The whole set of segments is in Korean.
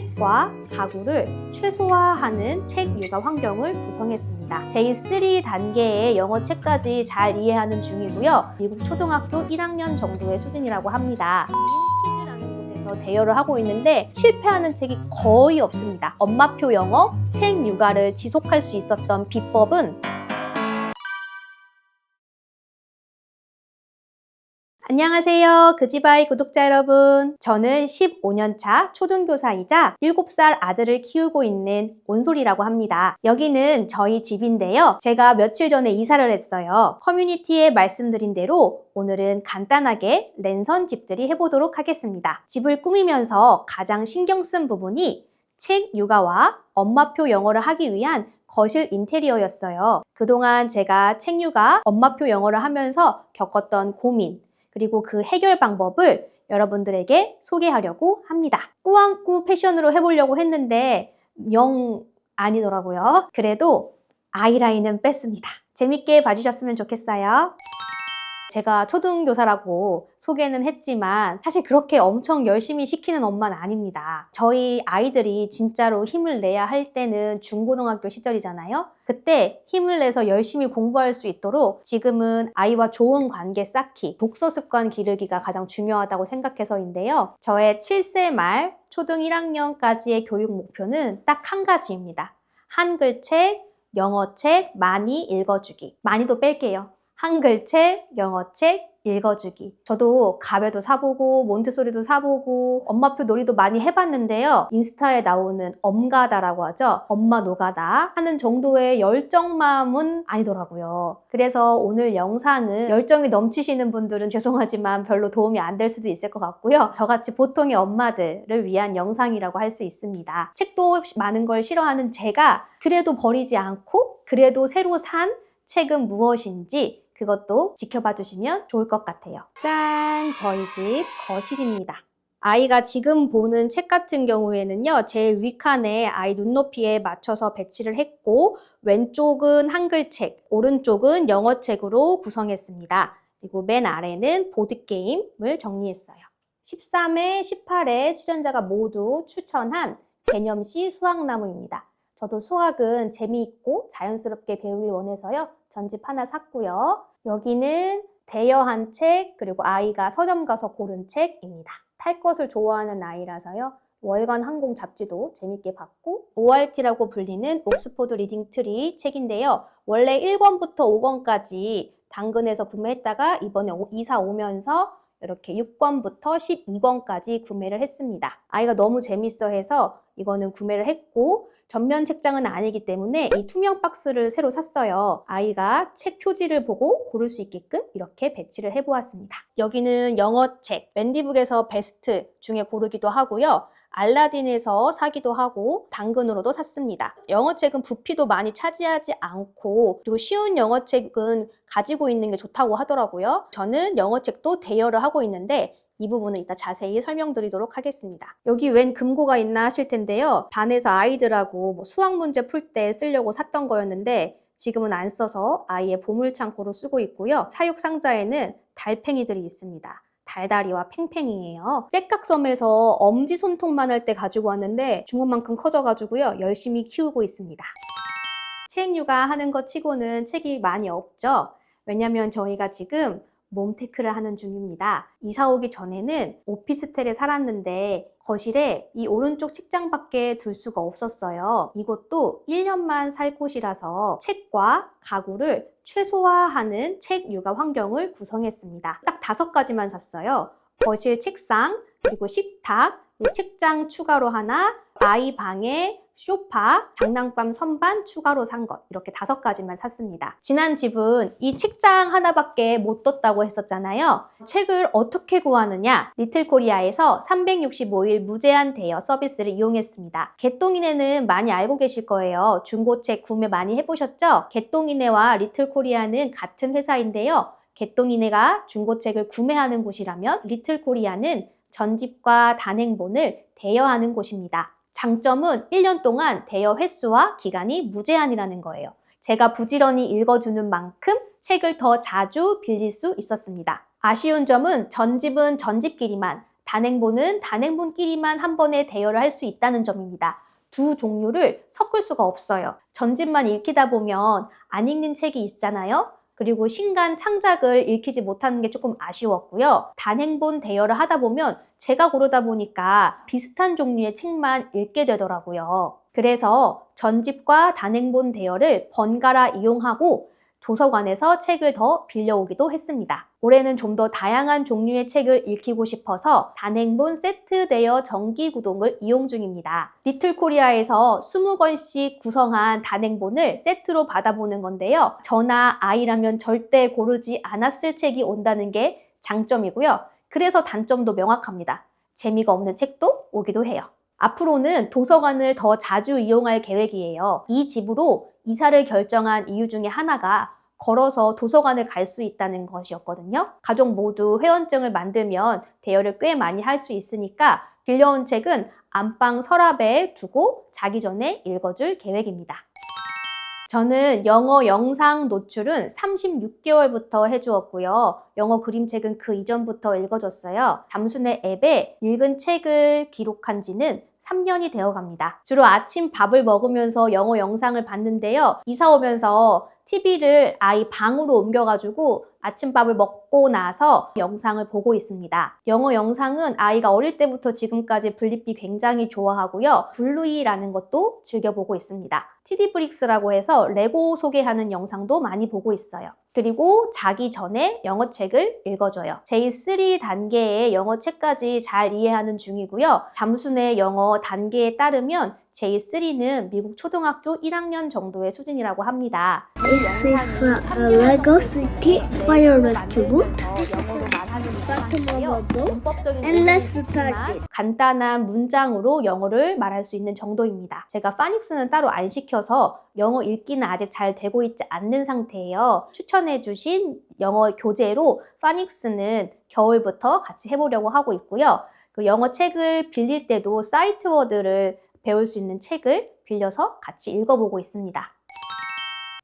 책과 가구를 최소화하는 책 육아 환경을 구성했습니다. 제3 단계의 영어 책까지 잘 이해하는 중이고요. 미국 초등학교 1학년 정도의 수준이라고 합니다. 퀴즈라는 곳에서 대여를 하고 있는데 실패하는 책이 거의 없습니다. 엄마표 영어, 책 육아를 지속할 수 있었던 비법은 안녕하세요. 그지바이 구독자 여러분. 저는 15년차 초등교사이자 7살 아들을 키우고 있는 온솔이라고 합니다. 여기는 저희 집인데요. 제가 며칠 전에 이사를 했어요. 커뮤니티에 말씀드린 대로 오늘은 간단하게 랜선 집들이 해보도록 하겠습니다. 집을 꾸미면서 가장 신경 쓴 부분이 책 육아와 엄마표 영어를 하기 위한 거실 인테리어였어요. 그동안 제가 책 육아, 엄마표 영어를 하면서 겪었던 고민, 그리고 그 해결 방법을 여러분들에게 소개하려고 합니다. 꾸안꾸 패션으로 해보려고 했는데 영 아니더라고요. 그래도 아이라인은 뺐습니다. 재밌게 봐주셨으면 좋겠어요. 제가 초등교사라고 소개는 했지만 사실 그렇게 엄청 열심히 시키는 엄마는 아닙니다. 저희 아이들이 진짜로 힘을 내야 할 때는 중고등학교 시절이잖아요. 그때 힘을 내서 열심히 공부할 수 있도록 지금은 아이와 좋은 관계 쌓기, 독서 습관 기르기가 가장 중요하다고 생각해서인데요. 저의 7세 말 초등 1학년까지의 교육 목표는 딱 한 가지입니다. 한글책, 영어책 많이 읽어주기. 많이도 뺄게요. 한글책, 영어책 읽어주기. 저도 가베도 사보고 몬테소리도 사보고 엄마표 놀이도 많이 해봤는데요. 인스타에 나오는 엄가다라고 하죠. 엄마 노가다 하는 정도의 열정맘은 아니더라고요. 그래서 오늘 영상은 열정이 넘치시는 분들은 죄송하지만 별로 도움이 안 될 수도 있을 것 같고요. 저같이 보통의 엄마들을 위한 영상이라고 할 수 있습니다. 책도 많은 걸 싫어하는 제가 그래도 버리지 않고 그래도 새로 산 책은 무엇인지 그것도 지켜봐 주시면 좋을 것 같아요. 짠! 저희 집 거실입니다. 아이가 지금 보는 책 같은 경우에는요. 제일 윗칸에 아이 눈높이에 맞춰서 배치를 했고 왼쪽은 한글책, 오른쪽은 영어책으로 구성했습니다. 그리고 맨 아래는 보드게임을 정리했어요. 13회, 18회 출연자가 모두 추천한 개념시 수학나무입니다. 저도 수학은 재미있고 자연스럽게 배우길 원해서요. 전집 하나 샀고요. 여기는 대여한 책, 그리고 아이가 서점 가서 고른 책입니다. 탈 것을 좋아하는 아이라서요. 월간 항공 잡지도 재밌게 봤고 ORT라고 불리는 옥스포드 리딩 트리 책인데요. 원래 1권부터 5권까지 당근에서 구매했다가 이번에 이사 오면서 이렇게 6권부터 12권까지 구매를 했습니다. 아이가 너무 재밌어 해서 이거는 구매를 했고 전면 책장은 아니기 때문에 이 투명 박스를 새로 샀어요. 아이가 책 표지를 보고 고를 수 있게끔 이렇게 배치를 해보았습니다. 여기는 영어책, 웬디북에서 베스트 중에 고르기도 하고요. 알라딘에서 사기도 하고 당근으로도 샀습니다. 영어책은 부피도 많이 차지하지 않고 그리고 쉬운 영어책은 가지고 있는 게 좋다고 하더라고요. 저는 영어책도 대여를 하고 있는데 이 부분은 이따 자세히 설명드리도록 하겠습니다. 여기 웬 금고가 있나 하실 텐데요. 반에서 아이들하고 수학 문제 풀 때 쓰려고 샀던 거였는데 지금은 안 써서 아이의 보물창고로 쓰고 있고요. 사육 상자에는 달팽이들이 있습니다. 달달이와 팽팽이에요. 째깍섬에서 엄지손톱만 할 때 가지고 왔는데 중간만큼 커져가지고요. 열심히 키우고 있습니다. 책 육아하는 것 치고는 책이 많이 없죠. 왜냐면 저희가 지금 몸테크를 하는 중입니다. 이사 오기 전에는 오피스텔에 살았는데 거실에 이 오른쪽 책장밖에 둘 수가 없었어요. 이것도 1년만 살 곳이라서 책과 가구를 최소화하는 책 육아 환경을 구성했습니다. 딱 5가지만 샀어요. 거실 책상, 그리고 식탁, 책장 추가로 하나, 아이 방에 소파, 장난감 선반 추가로 산 것 이렇게 5가지만 샀습니다. 지난 집은 이 책장 하나밖에 못 뒀다고 했었잖아요. 책을 어떻게 구하느냐? 리틀코리아에서 365일 무제한 대여 서비스를 이용했습니다. 개똥이네는 많이 알고 계실 거예요. 중고책 구매 많이 해보셨죠? 개똥이네와 리틀코리아는 같은 회사인데요. 개똥이네가 중고책을 구매하는 곳이라면 리틀코리아는 전집과 단행본을 대여하는 곳입니다. 장점은 1년 동안 대여 횟수와 기간이 무제한이라는 거예요. 제가 부지런히 읽어주는 만큼 책을 더 자주 빌릴 수 있었습니다. 아쉬운 점은 전집은 전집끼리만, 단행본은 단행본끼리만 한 번에 대여를 할 수 있다는 점입니다. 두 종류를 섞을 수가 없어요. 전집만 읽히다 보면 안 읽는 책이 있잖아요. 그리고 신간 창작을 읽히지 못하는 게 조금 아쉬웠고요. 단행본 대여를 하다 보면 제가 고르다 보니까 비슷한 종류의 책만 읽게 되더라고요. 그래서 전집과 단행본 대여를 번갈아 이용하고 도서관에서 책을 더 빌려오기도 했습니다. 올해는 좀 더 다양한 종류의 책을 읽히고 싶어서 단행본 세트 대여 정기 구독을 이용 중입니다. 리틀코리아에서 20권씩 구성한 단행본을 세트로 받아보는 건데요. 저나 아이라면 절대 고르지 않았을 책이 온다는 게 장점이고요. 그래서 단점도 명확합니다. 재미가 없는 책도 오기도 해요. 앞으로는 도서관을 더 자주 이용할 계획이에요. 이 집으로 이사를 결정한 이유 중에 하나가 걸어서 도서관을 갈 수 있다는 것이었거든요. 가족 모두 회원증을 만들면 대여를 꽤 많이 할 수 있으니까 빌려온 책은 안방 서랍에 두고 자기 전에 읽어줄 계획입니다. 저는 영어 영상 노출은 36개월부터 해주었고요. 영어 그림책은 그 이전부터 읽어줬어요. 잠순의 앱에 읽은 책을 기록한 지는 3년이 되어 갑니다. 주로 아침 밥을 먹으면서 영어 영상을 봤는데요. 이사 오면서 TV를 아이 방으로 옮겨가지고 아침밥을 먹고 나서 영상을 보고 있습니다. 영어 영상은 아이가 어릴 때부터 지금까지 블리피 굉장히 좋아하고요. 블루이라는 것도 즐겨보고 있습니다. TD브릭스라고 해서 레고 소개하는 영상도 많이 보고 있어요. 그리고 자기 전에 영어책을 읽어줘요. 제3 단계의 영어책까지 잘 이해하는 중이고요. 잠순의 영어 단계에 따르면 제3는 미국 초등학교 1학년 정도의 수준이라고 합니다. This is a Lego City Fire Rescue Boat. And let's start it. 간단한 문장으로 영어를 말할 수 있는 정도입니다. 제가 파닉스는 따로 안 시켜서 영어 읽기는 아직 잘 되고 있지 않는 상태예요. 추천해주신 영어 교재로 파닉스는 겨울부터 같이 해보려고 하고 있고요. 그 영어 책을 빌릴 때도 사이트 워드를 배울 수 있는 책을 빌려서 같이 읽어보고 있습니다.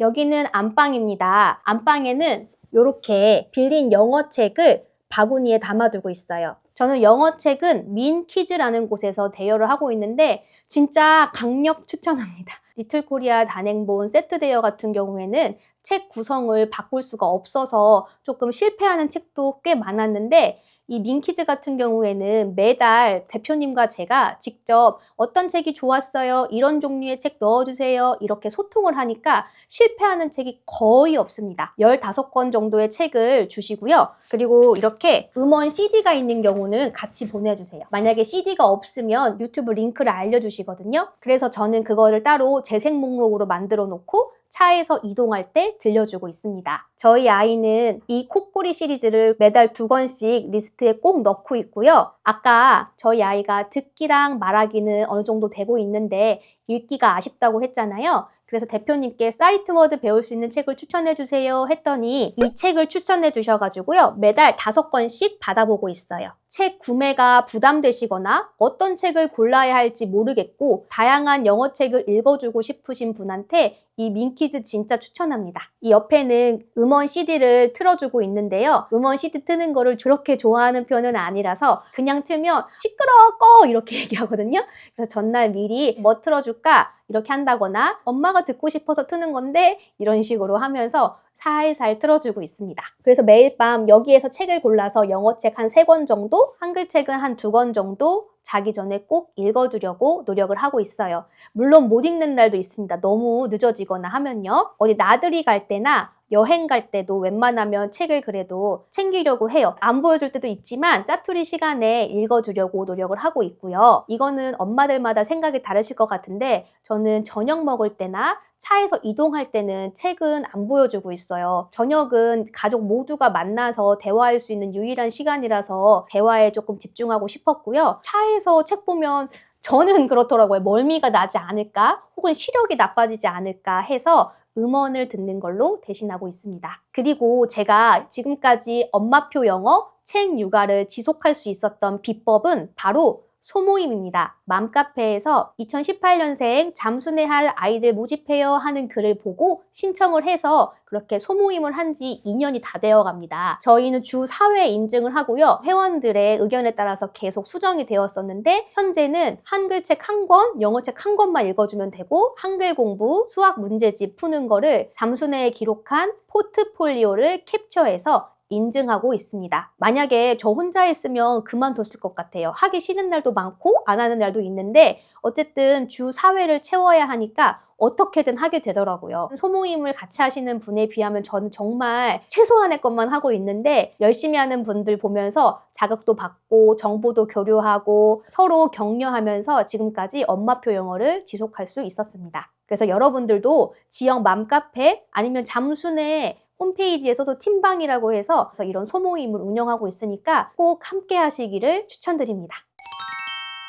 여기는 안방입니다. 안방에는 이렇게 빌린 영어책을 바구니에 담아두고 있어요. 저는 영어책은 민키즈라는 곳에서 대여를 하고 있는데 진짜 강력 추천합니다. 리틀코리아 단행본 세트 대여 같은 경우에는 책 구성을 바꿀 수가 없어서 조금 실패하는 책도 꽤 많았는데 이 민키즈 같은 경우에는 매달 대표님과 제가 직접 어떤 책이 좋았어요, 이런 종류의 책 넣어주세요 이렇게 소통을 하니까 실패하는 책이 거의 없습니다. 15권 정도의 책을 주시고요. 그리고 이렇게 음원 CD가 있는 경우는 같이 보내주세요. 만약에 CD가 없으면 유튜브 링크를 알려주시거든요. 그래서 저는 그거를 따로 재생 목록으로 만들어 놓고 차에서 이동할 때 들려주고 있습니다. 저희 아이는 이 코꼬리 시리즈를 매달 2권씩 리스트에 꼭 넣고 있고요. 아까 저희 아이가 듣기랑 말하기는 어느 정도 되고 있는데 읽기가 아쉽다고 했잖아요. 그래서 대표님께 사이트 워드 배울 수 있는 책을 추천해 주세요 했더니 이 책을 추천해 주셔가지고요. 매달 5권씩 받아보고 있어요. 책 구매가 부담되시거나 어떤 책을 골라야 할지 모르겠고 다양한 영어책을 읽어주고 싶으신 분한테 이 민키즈 진짜 추천합니다. 이 옆에는 음원 CD를 틀어주고 있는데요. 음원 CD 트는 거를 그렇게 좋아하는 편은 아니라서 그냥 틀면 시끄러워 꺼 이렇게 얘기하거든요. 그래서 전날 미리 뭐 틀어줄까 이렇게 한다거나 엄마가 듣고 싶어서 트는 건데 이런 식으로 하면서 살살 틀어주고 있습니다. 그래서 매일 밤 여기에서 책을 골라서 영어책 한 3권 정도, 한글책은 한 2권 정도 자기 전에 꼭 읽어두려고 노력을 하고 있어요. 물론 못 읽는 날도 있습니다. 너무 늦어지거나 하면요. 어디 나들이 갈 때나 여행 갈 때도 웬만하면 책을 그래도 챙기려고 해요. 안 보여줄 때도 있지만 짜투리 시간에 읽어주려고 노력을 하고 있고요. 이거는 엄마들마다 생각이 다르실 것 같은데 저는 저녁 먹을 때나 차에서 이동할 때는 책은 안 보여주고 있어요. 저녁은 가족 모두가 만나서 대화할 수 있는 유일한 시간이라서 대화에 조금 집중하고 싶었고요. 차에서 책 보면 저는 그렇더라고요. 멀미가 나지 않을까? 혹은 시력이 나빠지지 않을까 해서 음원을 듣는 걸로 대신하고 있습니다. 그리고 제가 지금까지 엄마표 영어 책 육아를 지속할 수 있었던 비법은 바로 소모임입니다. 맘카페에서 2018년생 잠수내할 아이들 모집해요 하는 글을 보고 신청을 해서 그렇게 소모임을 한 지 2년이 다 되어 갑니다. 저희는 주 4회 인증을 하고요. 회원들의 의견에 따라서 계속 수정이 되었었는데 현재는 한글책 1권, 영어책 1권만 읽어주면 되고 한글 공부, 수학 문제집 푸는 거를 잠수내에 기록한 포트폴리오를 캡처해서 인증하고 있습니다. 만약에 저 혼자 했으면 그만뒀을 것 같아요. 하기 싫은 날도 많고 안 하는 날도 있는데 어쨌든 주 4회를 채워야 하니까 어떻게든 하게 되더라고요. 소모임을 같이 하시는 분에 비하면 저는 정말 최소한의 것만 하고 있는데 열심히 하는 분들 보면서 자극도 받고 정보도 교류하고 서로 격려하면서 지금까지 엄마표 영어를 지속할 수 있었습니다. 그래서 여러분들도 지역 맘카페 아니면 잠수내 홈페이지에서도 팀방이라고 해서 이런 소모임을 운영하고 있으니까 꼭 함께 하시기를 추천드립니다.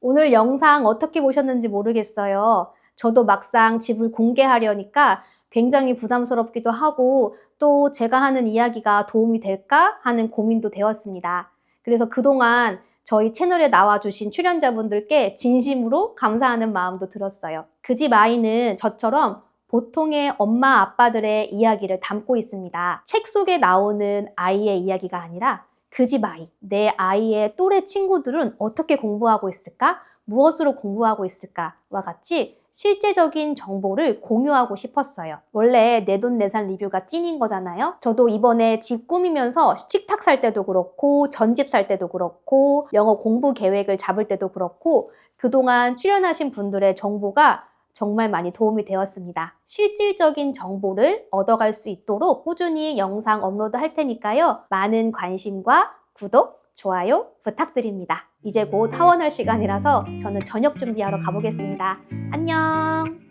오늘 영상 어떻게 보셨는지 모르겠어요. 저도 막상 집을 공개하려니까 굉장히 부담스럽기도 하고 또 제가 하는 이야기가 도움이 될까 하는 고민도 되었습니다. 그래서 그동안 저희 채널에 나와주신 출연자분들께 진심으로 감사하는 마음도 들었어요. 그 집 아이는 저처럼 보통의 엄마 아빠들의 이야기를 담고 있습니다. 책 속에 나오는 아이의 이야기가 아니라 그 집 아이, 내 아이의 또래 친구들은 어떻게 공부하고 있을까? 무엇으로 공부하고 있을까와 같이 실제적인 정보를 공유하고 싶었어요. 원래 내돈내산 리뷰가 찐인 거잖아요. 저도 이번에 집 꾸미면서 식탁 살 때도 그렇고 전집 살 때도 그렇고 영어 공부 계획을 잡을 때도 그렇고 그동안 출연하신 분들의 정보가 정말 많이 도움이 되었습니다. 실질적인 정보를 얻어갈 수 있도록 꾸준히 영상 업로드 할 테니까요. 많은 관심과 구독, 좋아요 부탁드립니다. 이제 곧 하원할 시간이라서 저는 저녁 준비하러 가보겠습니다. 안녕!